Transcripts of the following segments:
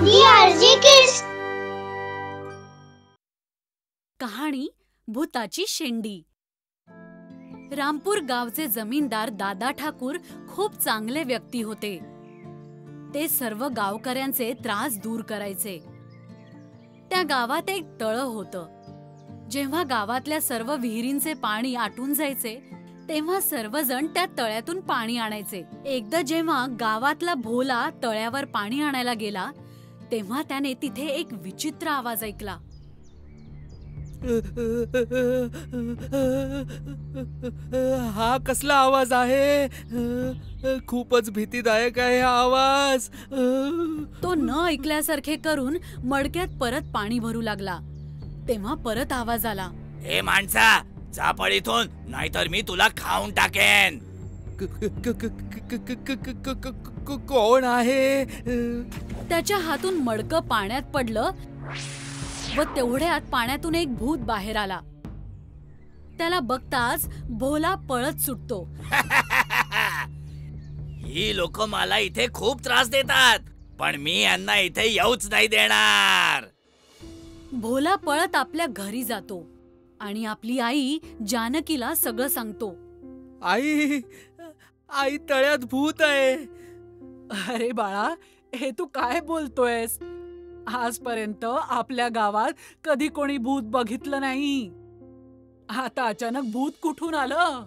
DRG Kids. कहाणी भूताची शेंडी. रामपूर गावचे जमीनदार दादा ठाकूर खूप चांगले व्यक्ती होते. ते सर्व गावकऱ्यांचे त्रास दूर करायचे. त्या गावात एक तळ होतं. जेव्हा गावातल्या सर्व विहिरींचे पाणी आटून जायचे तेव्हा सर्वजण त्या तळ्यातून पाणी आणायचे. एकदा जेव्हा गावातला भोला तळ्यावर पाणी आणायला गेला तेव्हा त्याने तिथे एक विचित्र आवाज ऐकला. हा कसला आवाज आहे? खूपच भीतीदायक आहे हा आवाज. तो न ऐकल्यासारखे करून मडक्यात परत पाणी भरू लागला. तेव्हा परत आवाज आला. हे माणसा, जा पळ इथून, नाहीतर मी तुला खाऊन टाकेन. कोण आहे? त्याच्या हातून मडकं पाण्यात पडलं व तेवढ्यात पाण्यातून एक भूत बाहेर आला. त्याला बघताच भोला पळत सुटतो. ही लोक मला इथे खूप त्रास देतात, पण मी यांना इथे येऊच नाही देणार. भोला पळत आपल्या घरी जातो आणि आपली आई जानकीला सगळं सांगतो. आई, आई तळ्यात भूत आहे. अरे बाळा, हे तू काय बोलतोयस? आजपर्यंत आपल्या गावात कधी कोणी भूत बघितलं नाही. आता अचानक भूत कुठून आलं?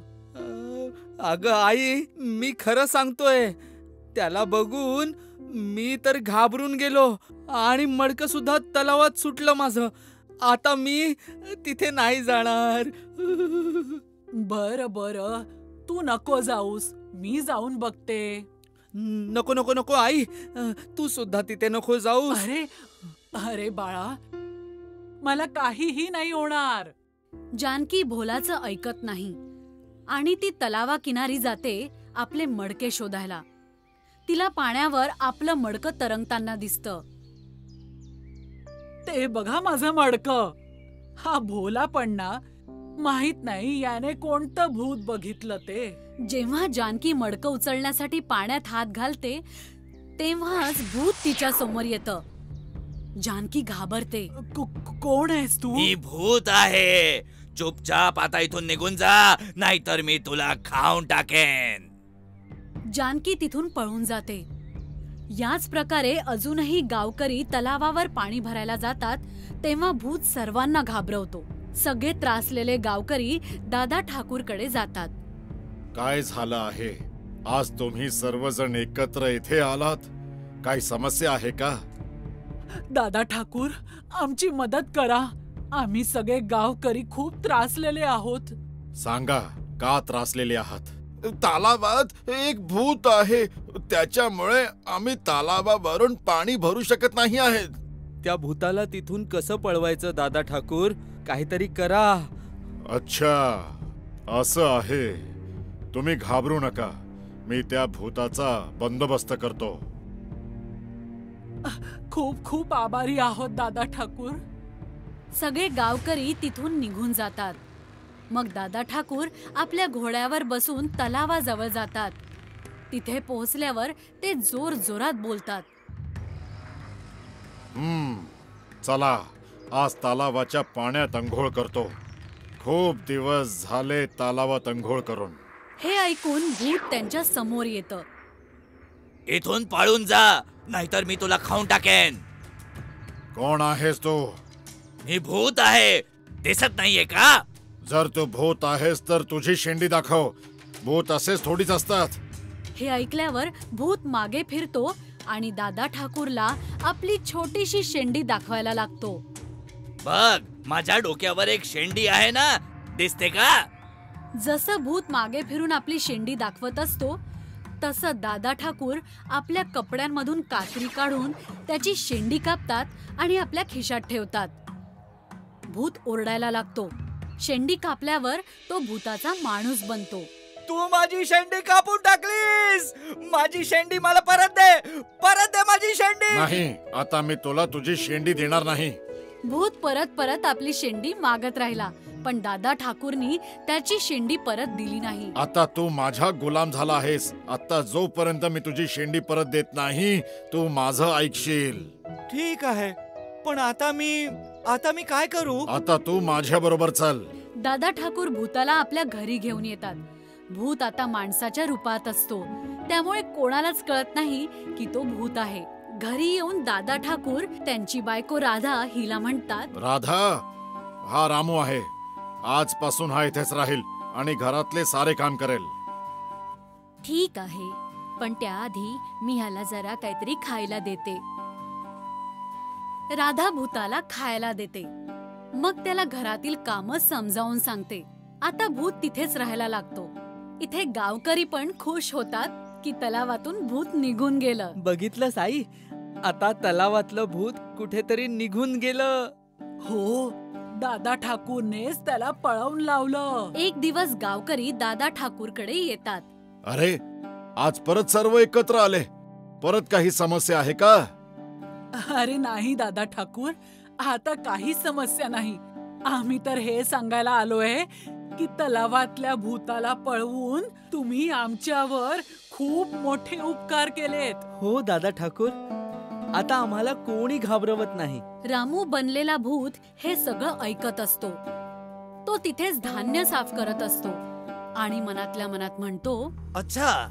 अगं आई, मी खरं सांगतोय. त्याला बघून मी तर घाबरून गेलो आणि मडकं सुद्धा तलावात सुटलं माझं. आता मी तिथे नाही जाणार. बर बर, तू नको जाऊस, मी जाऊन बघते. नको नको नको आई, तू सुद्धा तिथे नको जाऊ. अरे अरे बाळा, मला काहीही नाही होणार. जानकी भोलाचं ऐकत नाही आणि ती तलावा किनारी जाते आपले मडके शोधायला. तिला पाण्यावर आपलं मडकं तरंगताना दिसतं. ते बघा माझं मडकं. हा भोला पण ना, माहित नाही याने कोणतं भूत बघितलं ते. जेव्हा जानकी मडकं उचलण्यासाठी पाण्यात हात घालते तेव्हाच भूत तिच्या समोर येतं. जानकी घाबरते. कोण आहेस तू? मी भूत आहे. चुपचाप आता इथून निघून जा, नाहीतर मी तुला खाऊन टाकेन. जानकी तिथून पळून जाते. याच प्रकारे अजूनही गावकरी तलावावर पाणी भरायला जातात तेव्हा भूत सर्वांना घाबरवतो. सगळे त्रासलेले गावकरी दादा ठाकूरकडे जातात. काय झालं आहे? आज तुम्ही सर्वजण एकत्र इथे आलात. काही समस्या आहे का? दादा ठाकूर, आमची मदत करा. आम्ही सगळे गावकरी खूप त्रासलेले आहोत. सांगा, का त्रासलेले आहात? तालावात एक भूत आहे, त्याच्यामुळे आम्ही तालावावरून पाणी भरू शकत नाही आहेत. त्या भूताला तिथून कसं पळवायचं दादा ठाकूर? काहीतरी करा. अच्छा, असं आहे. तुम्ही घाबरू नका, मी त्या भूताचा बंदोबस्त करतो. खूप खूप आभारी आहोत दादा ठाकूर. सगळे गावकरी तिथून निघून जातात. मग दादा ठाकूर आपल्या घोड्यावर बसून तलावाजवळ जातात. तिथे पोहोचल्यावर ते जोर जोरात बोलतात. चला, आज तलावाच्या पाण्यात अंघोळ करतो. खूप दिवस झाले तलावात अंघोळ करून. हे ऐकून भूत त्यांच्या समोर येतं. इथून पळून जा, नाहीतर मी तुला खाऊन टाकेन. कोण आहेस तू? मी भूत आहे. दिसत नाहीये का? जर तू भूत आहेस तर तुझी शेंडी दाखव. भूत असेच थोडीच असतात. हे ऐकल्यावर भूत मागे फिरतो आणि दादा ठाकूरला आपली छोटीशी शेंडी दाखवायला लागतो. बघ, माझ्या डोक्यावर एक शेंडी आहे ना, दिसते का? जसं भूत मागे फिरून आपली शेंडी दाखवत असतो तसं दादा ठाकूर आपल्या कपड्यांमधून कात्री काढून त्याची शेंडी कापतात आणि आपल्या खिशात ठेवतात. भूत ओरडायला लागतो. शेंडी कापल्यावर तो भूताचा माणूस बनतो. तू माझी शेंडी कापून टाकलीस. माझी शेंडी मला परत दे. परत दे माझी शेंडी. नाही, आता मी तुला तुझी शेंडी देणार नाही. भूत परत परत आपली शेंडी मागत राहिला पण दादा ठाकूरनी त्याची शेंडी परत दिली नाही. आता तू माझा गुलाम झाला आहेस. आता जोपर्यंत मी तुझी शेंडी परत देत नाही तू माझं ऐकशील. ठीक आहे, पण आता मी काय करू? आता तू माझ्या बरोबर चल. दादा ठाकूर भूताला आपल्या घरी घेऊन येतात. भूत आता माणसाच्या रूपात असतो, त्यामुळे कोणालाच कळत नाही की तो भूत आहे. घरी येऊन दादा ठाकूर त्यांची बायको राधा हिला म्हणतात, राधा, हा रामू आहे. आजपासून हा इथेच राहील आणि घरातले सारे काम करेल. ठीक आहे, पण त्याआधी मी ह्याला जरा काहीतरी खायला देते. राधा भूताला खायला देते. मग त्याला घरातील काम समजावून सांगते. आता भूत तिथेच राहायला लागतो. इथे गावकरी पण खुश होतात की तलावातून भूत निघून गेलं. बघितलं साई, आता तलावातलं भूत कुठेतरी निघून गेलं. हो, दादा ठाकूरनेच त्याला पळवून लावलं. एक दिवस गावकरी दादा ठाकूरकडे येतात. अरे, आज परत सर्व एकत्र आले. परत काही समस्या आहे का? अरे नाही दादा ठाकूर, आता काही समस्या नाही. आम्ही तर हे सांगायला आलोय की तलावातल्या भूताला पळवून तुम्ही आमच्यावर खूप मोठे उपकार केलेत. हो दादा ठाकूर, आता आम्हाला कोणी घाबरवत नाही. रामू बनलेला भूत हे सगळं ऐकत असतो. तो तिथेच धान्य साफ करत असतो आणि मनातल्या मनात म्हणतो, अच्छा,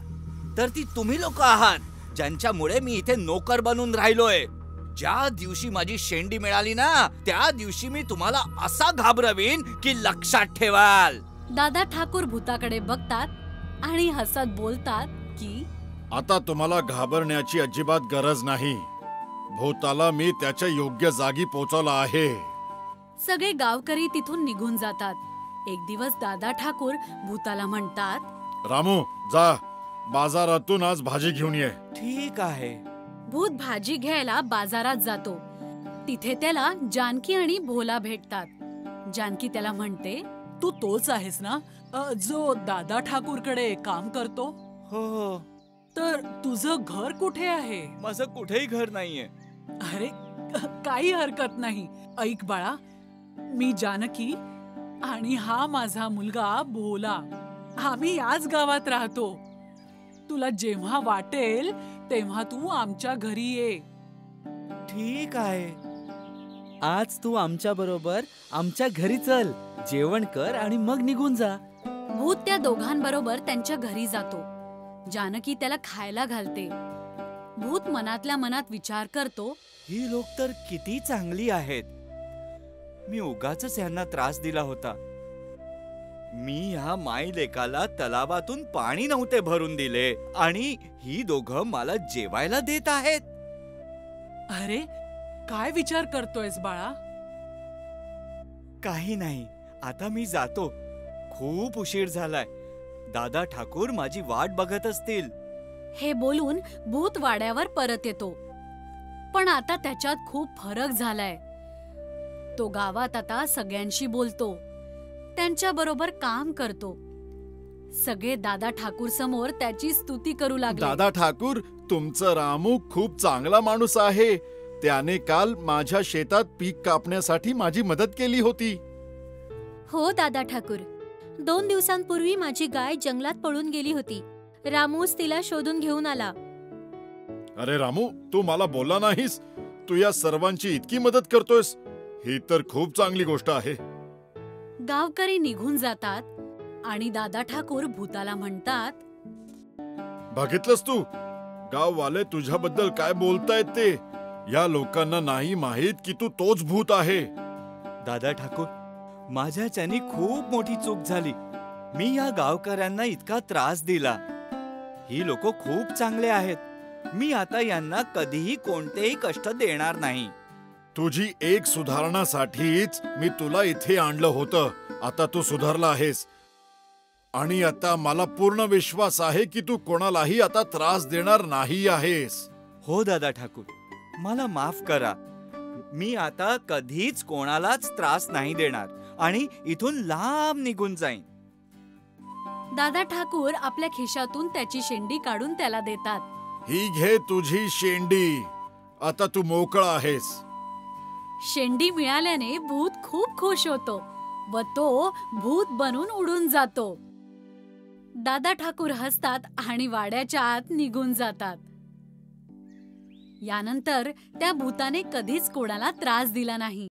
तर ती तुम्ही लोक आहात ज्यांच्यामुळे मी इथे नोकर बनून राहिलोय. ज्या दिवशी माझी शेंडी मिळाली ना, त्या दिवशी मी तुम्हाला असा घाबरवीन की लक्षात ठेवाल. दादा ठाकूर भूताकडे बघतात आणि हसत बोलतात की आता तुम्हाला घाबरण्याची अजिबात गरज नाही. भूताला मी त्याच्या योग्य जागी पोहोचवला आहे. सगळे गावकरी तिथून निघून जातात. एक दिवस दादा ठाकूर भूताला म्हणतात, रामू, जा बाजारातून आज भाजी घेऊन ये. ठीक आहे. भूत भाजी घ्यायला बाजारात जातो. तिथे त्याला जानकी आणि भोला भेटतात. जानकी त्याला म्हणते, तू तोच आहेस ना जो दादा ठाकूरकडे काम करतो? हो, तर तुझं घर कुठे आहे? माझं कुठेही घर नाहीये. अरे, काही हरकत नाही. ऐक बाळा, मी जानकी आणि हा माझा मुलगा भोला. आम्ही याच गावात राहतो. तुला जेव्हा वाटेल तेव्हा तू आमच्या घरी ये. ठीक आहे. आज तू आमच्या बरोबर आमच्या घरी चल, जेवण कर आणि मग निघून जा. भूत त्या दोघांबरोबर त्यांच्या घरी जातो. जानकी त्याला खायला घालते. भूत मनातल्या मनात विचार करतो, ही लोक तर किती चांगली आहेत. मी उगाचच यांना त्रास दिला होता. मी ह्या माई लेकाला तलावातून पाणी नव्हते भरून दिले आणि ही दोघं मला जेवायला देत आहेत. अरे, काय विचार करतोयस बाळा? काही नाही, आता मी जातो. खूप उशीर झालाय. दादा ठाकूर माझी वाट बघत असतील. हे बोलून भूत वाड्यावर परत येतो. पण आता त्याच्यात खूप फरक झालाय. तो गावात आता सगळ्यांशी बोलतो, त्यांच्या बरोबर काम करतो. सगळे दादा ठाकूर समोर त्याची स्तुती करू लागले. दादा ठाकूर, तुमचं रामू खूप चांगला माणूस आहे. त्याने काल माझ्या शेतात पीक कापण्यासाठी माझी मदत केली होती. हो दादा ठाकूर, 2 दिवसांपूर्वी माझी गाय जंगलात पळून गेली होती. रामूच तिला शोधून घेऊन आला. अरे रामू, तू मला बोलला नाहीस. तू या सर्वांची इतकी मदत करतोयस, ही तर खूप चांगली गोष्ट आहे. गावकरी निघून जातात आणि दादा ठाकूर भूताला म्हणतात, बघितलंस तू, गाववाले तुझ्याबद्दल काय बोलतायत ते. या लोकांना नाही माहित की तू तोच भूत आहे. दादा ठाकूर, माझ्याच्यानी खूप मोठी चूक झाली. मी या गावकऱ्यांना इतका त्रास दिला. ही लोक खूप चांगले आहेत. मी आता यांना कधीही कोणतेही कष्ट देणार नाही. तुझी एक सुधारणासाठीच मी तुला इथे आणलं होतं. आता तू सुधारला आहेस आणि आता मला पूर्ण विश्वास आहे की तू कोणालाही आता त्रास देणार नाही आहेस. हो दादा ठाकूर, मला माफ करा. मी आता कधीच कोणालाच त्रास नाही देणार आणि इथून लांब निघून जाईन. दादा ठाकूर आपल्या खिशातून त्याची शेंडी काढून त्याला देतात. ही घे तुझी शेंडी. आता तू मोकळा आहेस. शेंडी मिळाल्याने भूत खूप खुश होतो व तो भूत बनून उडून जातो. दादा ठाकूर हसतात आणि वाड्याच्या आत निघून जातात. यानंतर त्या भूताने कधीच कोणाला त्रास दिला नाही.